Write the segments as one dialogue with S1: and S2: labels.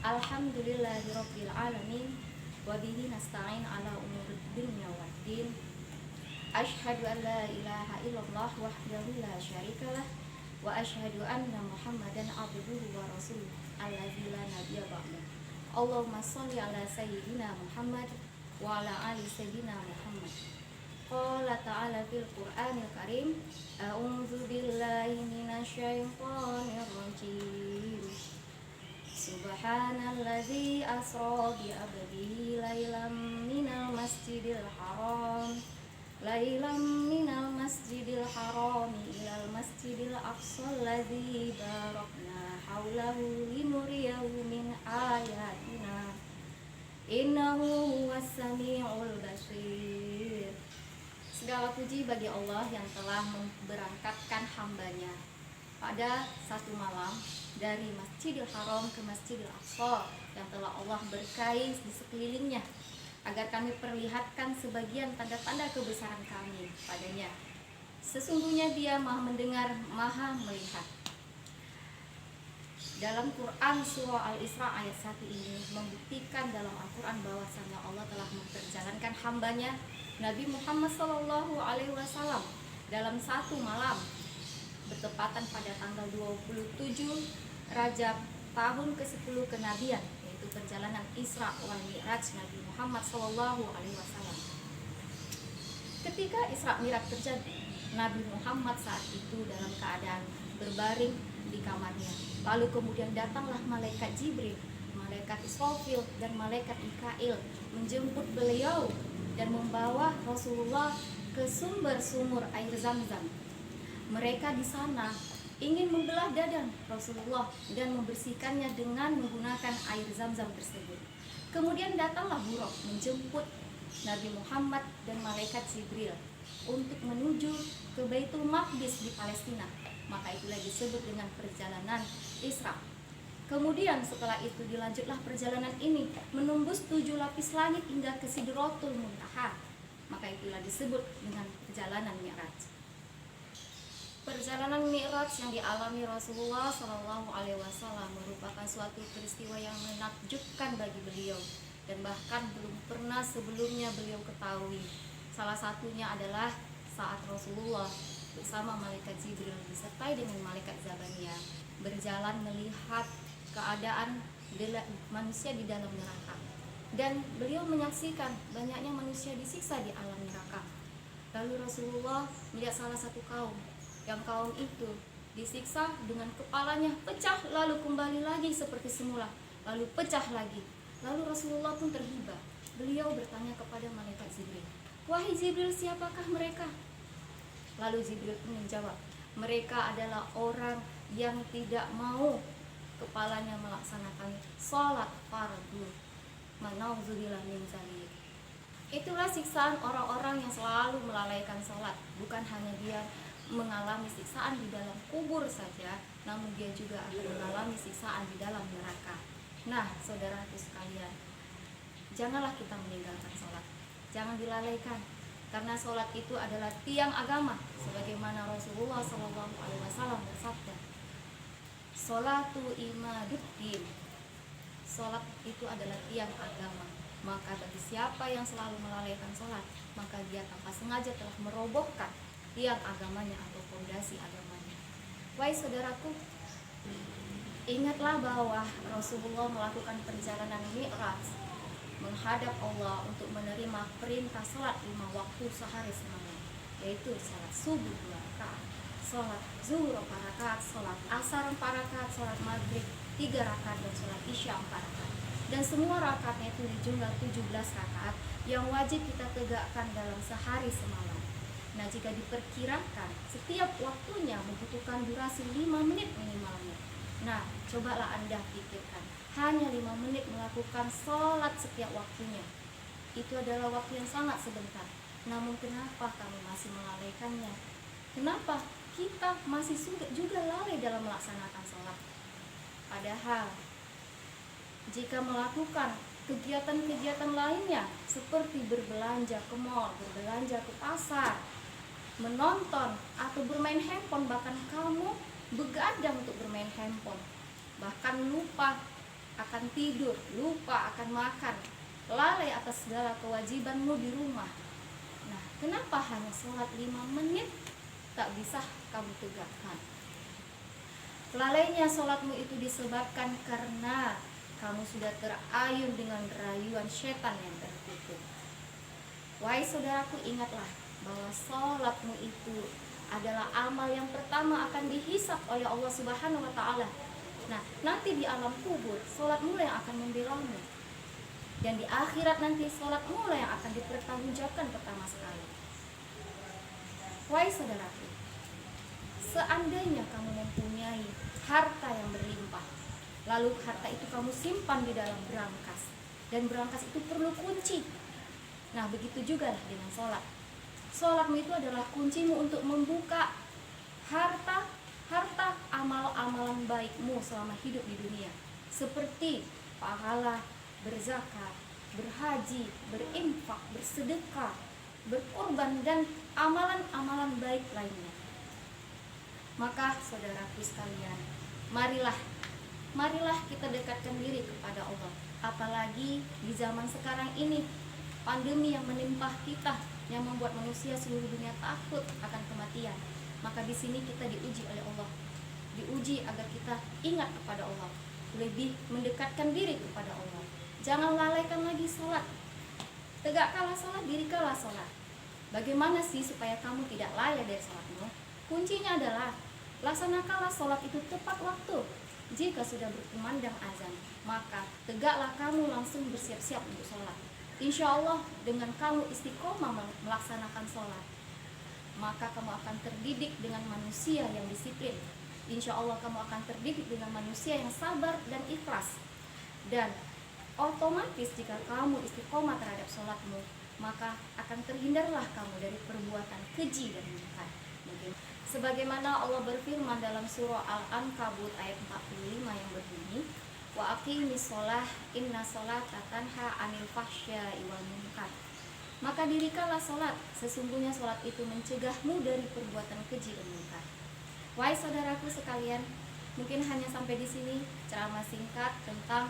S1: Alhamdulillahirabbil alamin wa bihi nasta'in ala umurid dunya waddin. Asyhadu an la ilaha illallah wahdahu la syarikalah wa asyhadu anna Muhammadan abduhu wa rasuluh alladzi la nabiyya ba'da. Allahumma shalli ala sayyidina Muhammad wa ala ali sayyidina Muhammad. Qala ta'ala fil Qur'anil Karim, a'udzu billahi minasy syaithanir rajim. Subhanalladzi asra bi 'abdihi lailam minal masjidil haram ilal masjidil aqsa alladzi barakna haulahu linuriyahu min ayatina innahu huwas samiul basir. Segala puji bagi Allah yang telah memberangkatkan hambanya pada satu malam dari Masjidil Haram ke Masjidil Aqsa yang telah Allah berkahi di sekelilingnya, agar kami perlihatkan sebagian tanda-tanda kebesaran kami padanya. Sesungguhnya Dia Maha mendengar, Maha melihat. Dalam Quran surah Al-Isra ayat 1 ini membuktikan dalam Al-Quran bahwasanya Allah telah memperjalankan hambanya Nabi Muhammad SAW dalam satu malam bertepatan pada tanggal 27 Rajab tahun ke-10 kenabian, yaitu perjalanan Isra wal Mi'raj Nabi Muhammad SAW. Ketika Isra Mi'raj terjadi, Nabi Muhammad saat itu dalam keadaan berbaring di kamarnya. Lalu kemudian datanglah malaikat Jibril, malaikat Israfil dan malaikat Mikail menjemput beliau dan membawa Rasulullah ke sumber air Zam-Zam. Mereka di sana ingin membelah dada Rasulullah dan membersihkannya dengan menggunakan air Zam-Zam tersebut. Kemudian datanglah Buraq menjemput Nabi Muhammad dan malaikat Jibril untuk menuju ke Baitul Maqdis di Palestina. Maka itulah disebut dengan perjalanan Isra. Kemudian setelah itu dilanjutlah perjalanan ini menembus 7 lapis langit hingga ke Sidratul Muntaha. Maka itulah disebut dengan perjalanan Mi'raj. Perjalanan Mi'raj yang dialami Rasulullah SAW merupakan suatu peristiwa yang menakjubkan bagi beliau dan bahkan belum pernah sebelumnya beliau ketahui. Salah satunya adalah saat Rasulullah bersama malaikat Jibril disertai dengan malaikat Zabaniyah berjalan melihat keadaan manusia di dalam neraka, dan beliau menyaksikan banyaknya manusia disiksa di alam neraka. Lalu Rasulullah melihat salah satu kaum, yang kaum itu disiksa dengan kepalanya pecah lalu kembali lagi seperti semula, lalu pecah lagi. Lalu Rasulullah pun terhibah. Beliau bertanya kepada malaikat Jibril, "Wahai Jibril, siapakah mereka?" Lalu Jibril pun menjawab, "Mereka adalah orang yang tidak mau kepalanya melaksanakan sholat fardu. Manauzubillah min dzalik." Itulah siksaan orang-orang yang selalu melalaikan sholat. Bukan hanya dia mengalami siksaan di dalam kubur saja, namun dia juga akan mengalami siksaan di dalam neraka. Nah, saudaraku sekalian, janganlah kita meninggalkan sholat, jangan dilalaikan, karena sholat itu adalah tiang agama, sebagaimana Rasulullah SAW bersabda, "Sholatu imaduddin." Sholat itu adalah tiang agama. Maka bagi siapa yang selalu melalaikan sholat, maka dia tanpa sengaja telah merobohkan tiang agamanya atau fondasi agamanya. Wahai saudaraku, ingatlah bahwa Rasulullah melakukan perjalanan Mi'raj menghadap Allah untuk menerima perintah salat 5 waktu sehari semalam, yaitu salat subuh 2 rakaat, salat zuhur 4 rakaat, salat asar 4 rakaat, salat maghrib 3 rakaat, dan salat isya 4 rakaat. Dan semua rakaatnya itu dijumlah 17 rakaat yang wajib kita tegakkan dalam sehari semalam. Nah, jika diperkirakan setiap waktunya membutuhkan durasi 5 menit minimalnya. Nah, cobalah Anda pikirkan, hanya 5 menit melakukan sholat setiap waktunya. Itu adalah waktu yang sangat sebentar. Namun kenapa kami masih melalaikannya? Kenapa kita masih juga lalai dalam melaksanakan sholat? Padahal jika melakukan kegiatan-kegiatan lainnya seperti berbelanja ke mall, berbelanja ke pasar, menonton atau bermain handphone, bahkan kamu begadang untuk bermain handphone, bahkan lupa akan tidur, lupa akan makan, lalai atas segala kewajibanmu di rumah. Nah, kenapa hanya sholat 5 menit tak bisa kamu tegakkan? Lalainya sholatmu itu disebabkan karena kamu sudah terayun dengan rayuan setan yang terkutuk. Wahai saudaraku, ingatlah bahwa sholatmu itu adalah amal yang pertama akan dihisap oleh Allah Subhanahu wa Ta'ala. Nah, nanti di alam kubur, sholatmu yang akan membelamu. Dan di akhirat nanti, sholatmu yang akan dipertanggungjawabkan pertama sekali. Wahai saudaraku, seandainya kamu mempunyai harta yang berlimpah, lalu harta itu kamu simpan di dalam berangkas, dan berangkas itu perlu kunci. Nah, begitu juga lah dengan sholat. Sholatmu itu adalah kuncimu untuk membuka harta amal-amalan baikmu selama hidup di dunia, seperti pahala, berzakat, berhaji, berinfak, bersedekah, berkorban, dan amalan-amalan baik lainnya. Maka saudaraku sekalian, marilah kita dekatkan diri kepada Allah. Apalagi di zaman sekarang ini, pandemi yang menimpa kita, yang membuat manusia seluruh dunia takut akan kematian. Maka di sini kita diuji oleh Allah, diuji agar kita ingat kepada Allah, lebih mendekatkan diri kepada Allah. Jangan lalaikan lagi sholat. Tegakkanlah sholat, dirikanlah sholat. Bagaimana sih supaya kamu tidak lalai dari sholatmu? Kuncinya adalah laksanakanlah sholat itu tepat waktu. Jika sudah berkumandang azan, maka tegaklah kamu langsung bersiap-siap untuk sholat. Insya Allah dengan kamu istiqomah melaksanakan sholat, maka kamu akan terdidik dengan manusia yang disiplin. Insya Allah kamu akan terdidik dengan manusia yang sabar dan ikhlas. Dan otomatis jika kamu istiqomah terhadap sholatmu, maka akan terhindarlah kamu dari perbuatan keji dan mungkar. Sebagaimana Allah berfirman dalam surah Al-Ankabut ayat 45 yang berbunyi, wa aqimis sholah inna sholata tanha anil fahsya'i wal munkar. Maka dirikanlah sholat, sesungguhnya sholat itu mencegahmu dari perbuatan keji dan mungkar. Wahai saudaraku sekalian, mungkin hanya sampai di sini ceramah singkat tentang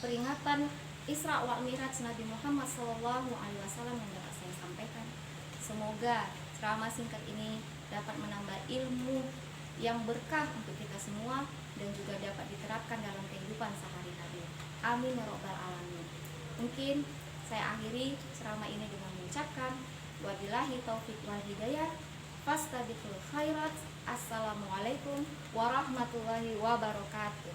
S1: peringatan Isra wal Mi'raj Nabi Muhammad SAW yang dapat saya sampaikan. Semoga ceramah singkat ini dapat menambah ilmu yang berkah untuk kita semua dan juga dapat diterapkan dalam kehidupan sehari-hari. Amin ya rabbal alamin. Mungkin saya akhiri ceramah ini dengan mengucapkan wabillahi taufiq wal hidayah. Fastabiqul khairat. Assalamualaikum warahmatullahi wabarakatuh.